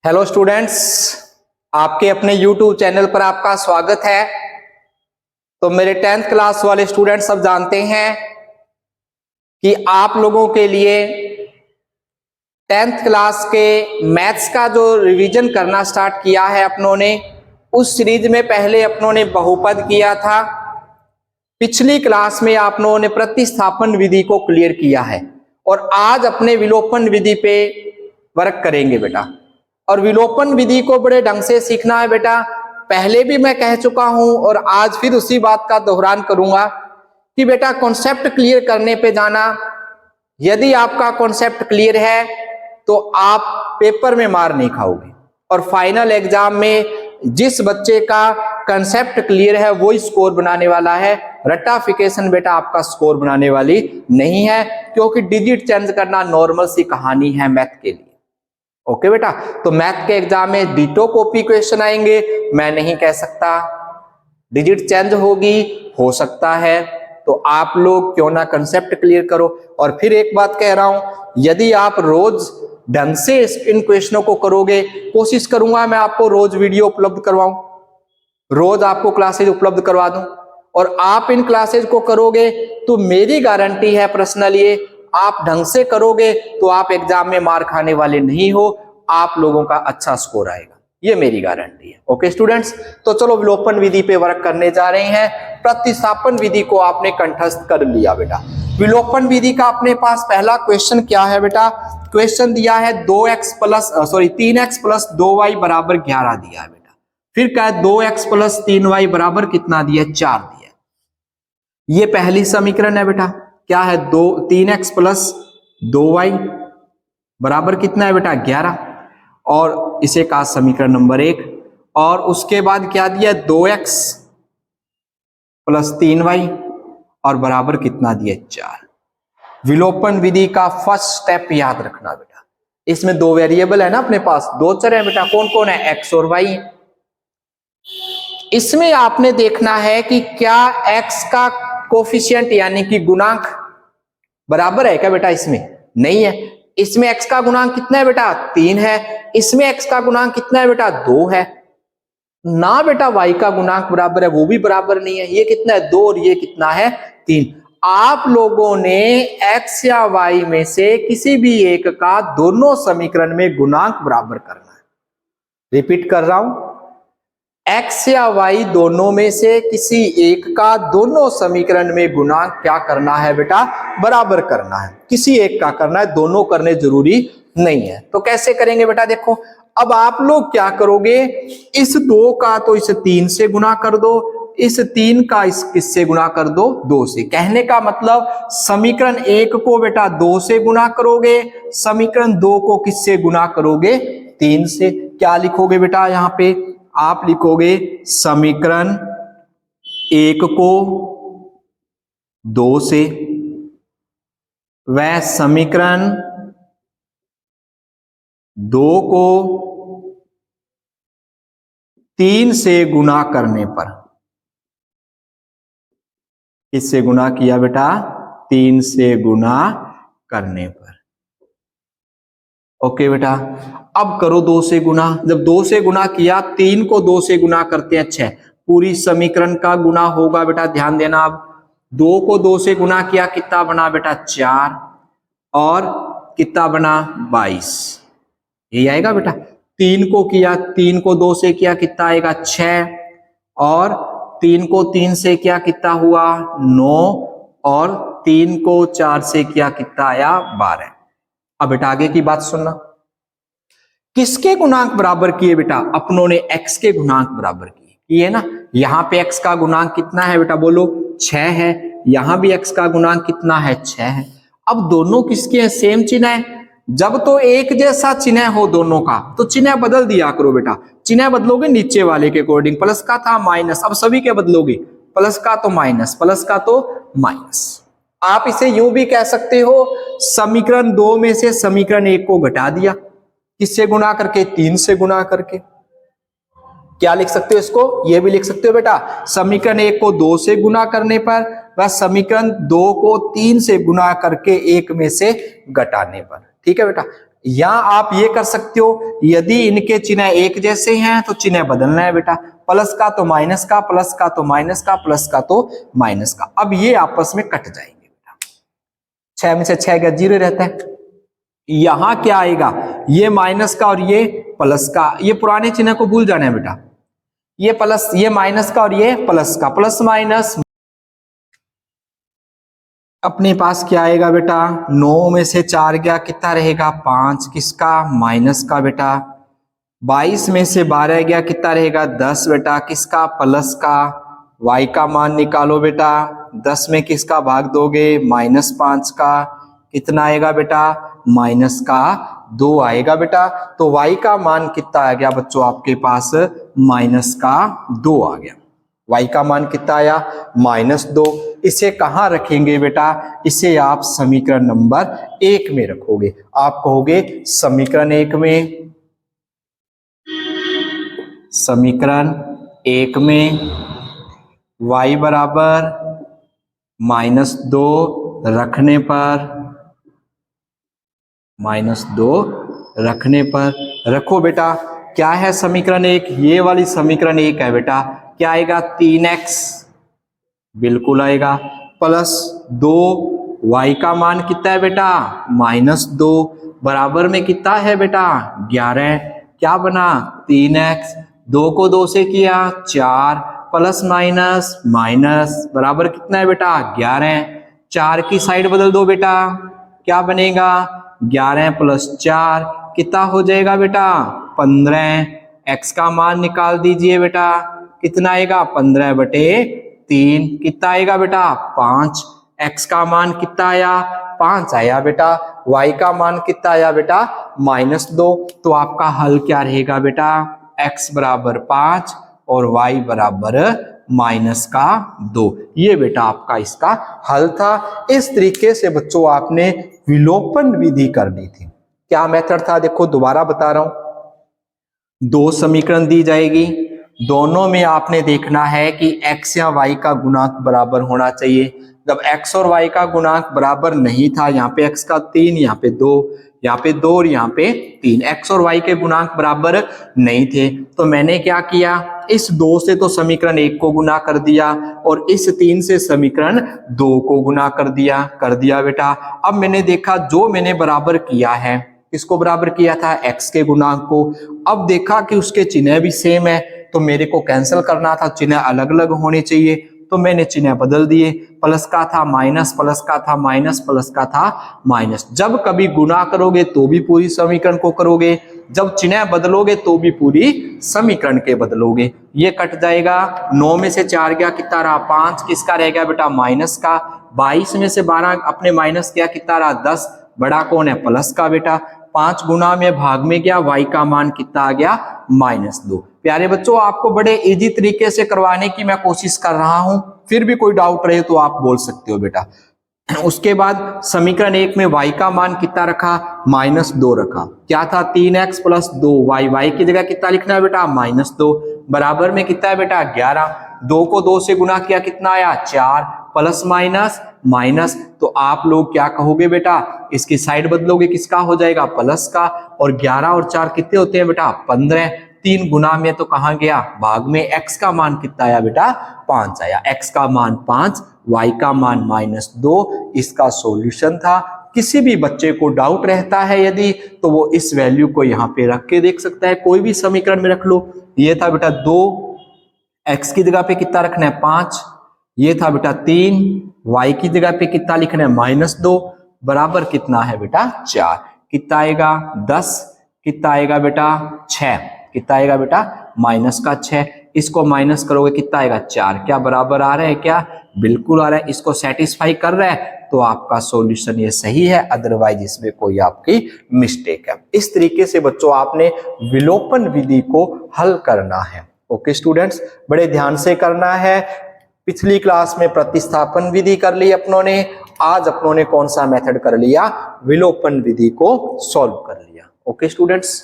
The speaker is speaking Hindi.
हेलो स्टूडेंट्स, आपके अपने YouTube चैनल पर आपका स्वागत है। तो मेरे 10th क्लास वाले स्टूडेंट्स सब जानते हैं कि आप लोगों के लिए 10th क्लास के मैथ्स का जो रिवीजन करना स्टार्ट किया है अपनों ने, उस सीरीज में पहले अपनों ने बहुपद किया था। पिछली क्लास में आप लोगों ने प्रतिस्थापन विधि को क्लियर किया है और आज अपने विलोपन विधि पे वर्क करेंगे बेटा। और विलोपन विधि को बड़े ढंग से सीखना है बेटा। पहले भी मैं कह चुका हूं और आज फिर उसी बात का दोहरान करूंगा कि बेटा कॉन्सेप्ट क्लियर करने पे जाना। यदि आपका कॉन्सेप्ट क्लियर है तो आप पेपर में मार नहीं खाओगे और फाइनल एग्जाम में जिस बच्चे का कंसेप्ट क्लियर है वो ही स्कोर बनाने वाला है। रट्टाफिकेशन बेटा आपका स्कोर बनाने वाली नहीं है, क्योंकि डिजिट चेंज करना नॉर्मल सी कहानी है मैथ के लिए। ओके बेटा, तो मैथ के एग्जाम में डिटो कॉपी क्वेश्चन आएंगे, मैं नहीं कह सकता। डिजिट चेंज होगी, हो सकता है। तो आप लोग क्यों ना कंसेप्ट क्लियर करो। और फिर एक बात कह रहा हूं, यदि आप रोज ढंग से इन क्वेश्चनों को करोगे, कोशिश करूंगा मैं आपको रोज वीडियो उपलब्ध करवाऊं, रोज आपको क्लासेज उपलब्ध करवा दूं, और आप इन क्लासेज को करोगे तो मेरी गारंटी है पर्सनली, आप ढंग से करोगे तो आप एग्जाम में मार खाने वाले नहीं हो, आप लोगों का अच्छा स्कोर आएगा, ये मेरी गारंटी है। ओके स्टूडेंट्स, तो चलो विलोपन विधि पे वर्क करने जा रहे हैं। प्रतिस्थापन विधि को आपने कंठस्थ कर लिया बेटा। विलोपन विधि का अपने पास पहला क्वेश्चन क्या है बेटा? क्वेश्चन दिया है 3x प्लस 2y बराबर 11 दिया है बेटा। फिर क्या है 2x प्लस 3y बराबर कितना दिया? 4 दिया। ये पहली समीकरण है बेटा। क्या है? 3x प्लस 2y बराबर कितना है बेटा? 11, और इसे कहा समीकरण नंबर 1। और उसके बाद क्या दिया? 2x प्लस 3y और बराबर कितना दिया? 4। विलोपन विधि का फर्स्ट स्टेप याद रखना बेटा। इसमें दो वेरिएबल है ना अपने पास, दो चर है बेटा। कौन कौन है? x और y। इसमें आपने देखना है कि क्या x का कोफिशिएंट यानी कि गुणांक बराबर है क्या बेटा? इसमें नहीं है। इसमें x का गुणांक कितना है बेटा? 3 है। इसमें x का गुणांक कितना है बेटा? 2 है ना बेटा। y का गुणांक बराबर है, वो भी बराबर नहीं है। ये कितना है? 2 और ये कितना है? 3। आप लोगों ने x या y में से किसी भी एक का दोनों समीकरण में गुणांक बराबर करना है। रिपीट कर रहा हूं, x या y दोनों में से किसी एक का दोनों समीकरण में गुणांक क्या करना है बेटा? बराबर करना है। किसी एक का करना है, दोनों करने जरूरी नहीं है। तो कैसे करेंगे बेटा? देखो, अब आप लोग क्या करोगे, इस 2 का तो इस 3 से गुणा कर दो, इस 3 का इस किससे गुणा कर दो? 2 से। कहने का मतलब समीकरण 1 को बेटा 2 से गुणा करोगे, समीकरण 2 को किससे गुणा करोगे? 3 से। क्या लिखोगे बेटा? यहां पे आप लिखोगे समीकरण 1 को 2 से व समीकरण 2 को 3 से गुणा करने पर। किससे गुणा किया बेटा? 3 से गुणा करने पर। ओके बेटा, अब करो 2 से गुणा। जब 2 से गुणा किया, 3 को 2 से गुणा करते हैं 6, पूरी समीकरण का गुणा होगा बेटा। ध्यान देना, अब 2 को 2 से गुणा किया, कितना बना बेटा? 4, और कितना बना? 22। यही आएगा बेटा। 3 को किया, 3 को 2 से किया, कितना आएगा? 6, और 3 को 3 से किया, कितना हुआ? 9, और 3 को 4 से किया, कितना आया? 12। अब बेटा आगे की बात सुनना। किसके गुणांक बराबर किए बेटा? अपनों ने x के गुणांक बराबर किए ना। यहां पे x का गुणांक कितना है बेटा? बोलो, 6 है। यहां भी x का गुणांक कितना है? 6 है। अब दोनों किसके हैं? सेम चिन्ह है। जब तो एक जैसा चिन्ह हो दोनों का, तो चिन्ह बदल दिया करो बेटा। चिन्ह बदलोगे नीचे वाले के अकॉर्डिंग। प्लस का था माइनस, अब सभी के बदलोगे। प्लस का तो माइनस, प्लस का तो माइनस। आप इसे यूं भी कह सकते हो, समीकरण 2 में से समीकरण 1 को घटा दिया। किससे गुणा करके? 3 से गुणा करके। क्या लिख सकते हो इसको? ये भी लिख सकते हो बेटा, समीकरण 1 को 2 से गुणा करने पर व समीकरण 2 को 3 से गुणा करके 1 में से घटाने पर। ठीक है बेटा, या आप ये कर सकते हो, यदि इनके चिन्ह एक जैसे हैं तो चिन्ह बदलना है बेटा, प्लस का तो माइनस का, प्लस का तो माइनस का, प्लस का तो माइनस का। अब ये आपस में कट जाएंगे बेटा, 6 में से 6 गया 0 रहता है। यहां क्या आएगा, ये माइनस का और ये प्लस का, ये पुराने चिन्ह को भूल जाना है बेटा, ये प्लस, ये माइनस का और ये प्लस का, प्लस माइनस अपने पास क्या आएगा बेटा, 9 में से 4 गया कितना रहेगा 5, किसका माइनस का बेटा। 22 में से 12 गया कितना रहेगा 10 बेटा, किसका प्लस का। y का मान निकालो बेटा, 10 में किसका भाग दोगे -5 का, कितना आएगा बेटा माइनस का 2 आएगा बेटा। तो y का मान कितना आ गया बच्चों आपके पास माइनस का 2 आ गया। y का मान कितना आया -2। इसे कहां रखेंगे बेटा, इसे आप समीकरण नंबर 1 में रखोगे। आप कहोगे समीकरण 1 में, समीकरण 1 में y बराबर -2 रखने पर, -2 रखने पर रखो बेटा। क्या है समीकरण 1, ये वाली समीकरण 1 है बेटा। क्या आएगा 3x बिल्कुल आएगा, प्लस 2y का मान कितना है बेटा -2 बराबर में कितना है बेटा 11। क्या बना 3x, 2 को 2 से किया 4, प्लस माइनस माइनस बराबर कितना है बेटा 11। 4 की साइड बदल दो बेटा, क्या बनेगा 11 प्लस 4 कितना हो जाएगा बेटा 15। x का मान निकाल दीजिए बेटा, कितना आएगा 15/3, कितना आएगा बेटा 5। x का मान कितना आया 5 आया बेटा। y का मान कितना आया बेटा -2। तो आपका हल क्या रहेगा बेटा, x बराबर 5 और y बराबर -2। ये बेटा आपका इसका हल था। इस तरीके से बच्चों आपने विलोपन विधि करनी थी। क्या मेथड था, देखो दोबारा बता रहा हूं। 2 समीकरण दी जाएगी, दोनों में आपने देखना है कि x या y का गुणांक बराबर होना चाहिए। जब x और y का गुणांक बराबर नहीं था, यहाँ पे x का 3, यहाँ पे 2, यहाँ पे 2 और यहाँ पे 3, x और y के गुणांक बराबर नहीं थे, तो मैंने क्या किया, इस 2 से तो समीकरण 1 को गुना कर दिया और इस 3 से समीकरण 2 को गुना कर दिया बेटा। अब मैंने देखा जो मैंने बराबर किया है, किसको बराबर किया था x के गुणांक को। अब देखा कि उसके चिन्ह भी सेम है, तो मेरे को कैंसिल करना था, चिन्ह अलग अलग होने चाहिए, तो मैंने चिन्ह बदल दिए। प्लस का था माइनस, प्लस का था माइनस, प्लस का था माइनस। जब कभी गुना करोगे तो भी पूरी समीकरण को करोगे, जब चिन्ह बदलोगे तो भी पूरी समीकरण के बदलोगे। ये कट जाएगा, 9 में से 4 गया कितना रहा 5, किसका रह गया बेटा माइनस का। 22 में से 12 अपने माइनस किया कितना रहा 10, बड़ा कौन है प्लस का बेटा। 5 गुना में भाग में गया, y का मान कितना आ गया -2। प्यारे बच्चों, आपको बड़े इजी तरीके से करवाने की मैं कोशिश कर रहा हूं, फिर भी कोई डाउट रहे तो आप बोल सकते हो बेटा। उसके बाद समीकरण 1 में y का मान कितना रखा -2 रखा। क्या था 3x प्लस 2y, y की जगह कितना लिखना है बेटा -2 बराबर में कितना है बेटा 11। 2 को 2 से गुना किया कितना आया 4, प्लस माइनस माइनस, तो आप लोग क्या कहोगे बेटा, इसकी साइड बदलोगे, किसका हो जाएगा प्लस का। और 11 और 4 कितने होते हैं बेटा 15। 3 गुना में तो कहां गया भाग में, x का मान कितना आया बेटा 5 आया। x का मान 5, y का मान -2 इसका सॉल्यूशन था। किसी भी बच्चे को डाउट रहता है यदि, तो वो इस वैल्यू को यहाँ पे रख के देख सकता है, कोई भी समीकरण में रख लो। ये था बेटा 2, x की जगह पे कितना रखना है 5, ये था बेटा 3, y की जगह पे कितना लिखना है -2 बराबर कितना है बेटा 4, कितना आएगा 10, कितना आएगा बेटा 6, कितना आएगा बेटा -6। इसको माइनस करोगे कितना आएगा 4। क्या बराबर आ रहा है, क्या बिल्कुल आ रहा है। इसको सेटिस्फाई कर रहा है तो आपका सॉल्यूशन ये सही है, अदरवाइज इसमें कोई आपकी मिस्टेक है। इस तरीके से बच्चों आपने विलोपन विधि को हल करना है। ओके स्टूडेंट्स, बड़े ध्यान से करना है। पिछली क्लास में प्रतिस्थापन विधि कर ली अपनों ने, आज अपनों ने कौन सा मेथड कर लिया, विलोपन विधि को सॉल्व कर लिया। Okay students.